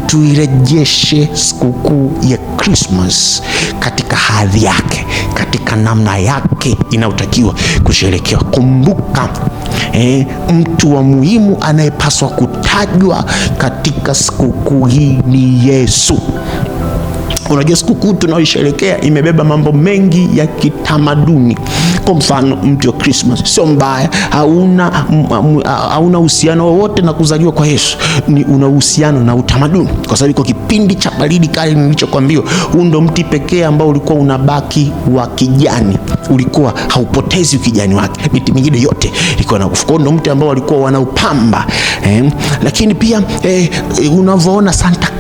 tuirejeshe sikukuu ya Christmas katika hadhi yake, katika namna yake inayotakiwa kusherekewa. Kumbuka, mtu wa muhimu anayepaswa kutajwa katika sikukuu hii ni Yesu. Unajua, sikukuu tunayoisherehekea imebeba mambo mengi ya kitamaduni. Kwa mfano, mti wa Christmas sio mbaya, hauna uhusiano wowote na kuzaliwa kwa Yesu, ni una uhusiano na utamaduni, kwa sababu kwa kipindi cha baridi kali nilichokuambia, huu ndo mti pekee ambao ulikuwa unabaki wa kijani, ulikuwa haupotezi ukijani wake, miti mingine yote ilikuwa na kufa. Ndo mti ambao walikuwa wanaupamba. Lakini pia unavyoona Santa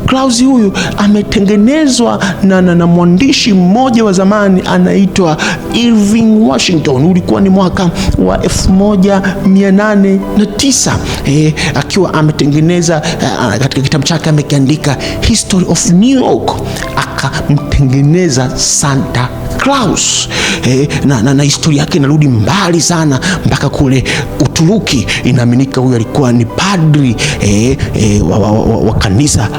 Claus huyu ametengenezwa na mwandishi mmoja wa zamani anaitwa Irving Washington. Ulikuwa ni mwaka wa 1809, akiwa ametengeneza katika kitabu chake amekiandika History of New York, akamtengeneza Santa Claus. Na historia yake inarudi mbali sana mpaka kule Uturuki. Inaaminika huyu alikuwa ni padri wa kanisa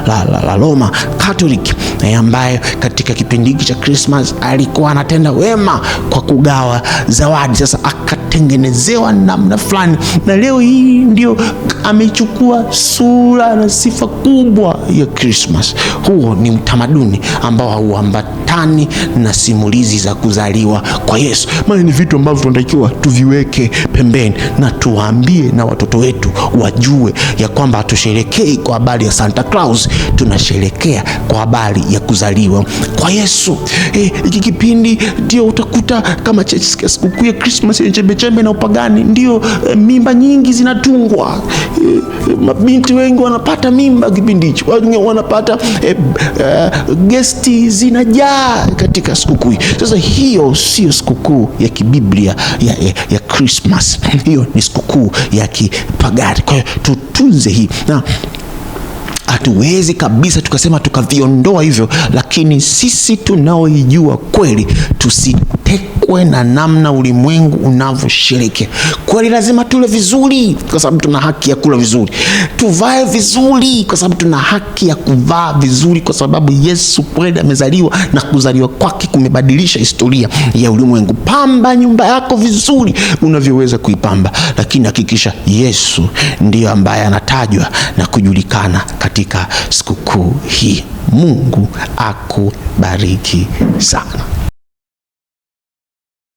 la Roma Catholic, ambaye katika kipindi hiki cha Christmas alikuwa anatenda wema kwa kugawa zawadi. Sasa akatengenezewa namna fulani, na leo hii ndio amechukua sura na sifa kubwa ya Christmas. Huo ni utamaduni ambao hauambatani na simulizi za kuzaliwa kwa Yesu. Maana ni vitu ambavyo tunatakiwa tuviweke pembeni na tuwaambie na watoto wetu wajue ya kwamba hatusherekei kwa habari ya Santa Claus, tunasherekea kwa habari ya kuzaliwa kwa Yesu. Hiki kipindi ndio utakuta kama sikukuu ya Christmas yenye chembe na upagani, ndio mimba nyingi zinatungwa. Mabinti wengi wanapata mimba kipindi hicho, wanapata gesti zinajaa katika sikukuu. Sasa hiyo sio sikukuu ya kibiblia ya Christmas, hiyo ni sikukuu ya kipagani. Kwa hiyo tutunze hii, na hatuwezi kabisa tukasema tukaviondoa hivyo, lakini sisi tunaoijua kweli tusitekwe na namna ulimwengu unavyosherehekea. Kweli lazima tule vizuri kwa sababu tuna haki ya kula vizuri, tuvae vizuri kwa sababu tuna haki ya kuvaa vizuri, kwa sababu Yesu kweli amezaliwa na kuzaliwa kwake kumebadilisha historia ya ulimwengu. Pamba nyumba yako vizuri unavyoweza kuipamba, lakini hakikisha Yesu ndiyo ambaye anatajwa na kujulikana katika sikukuu hii. Mungu akubariki sana.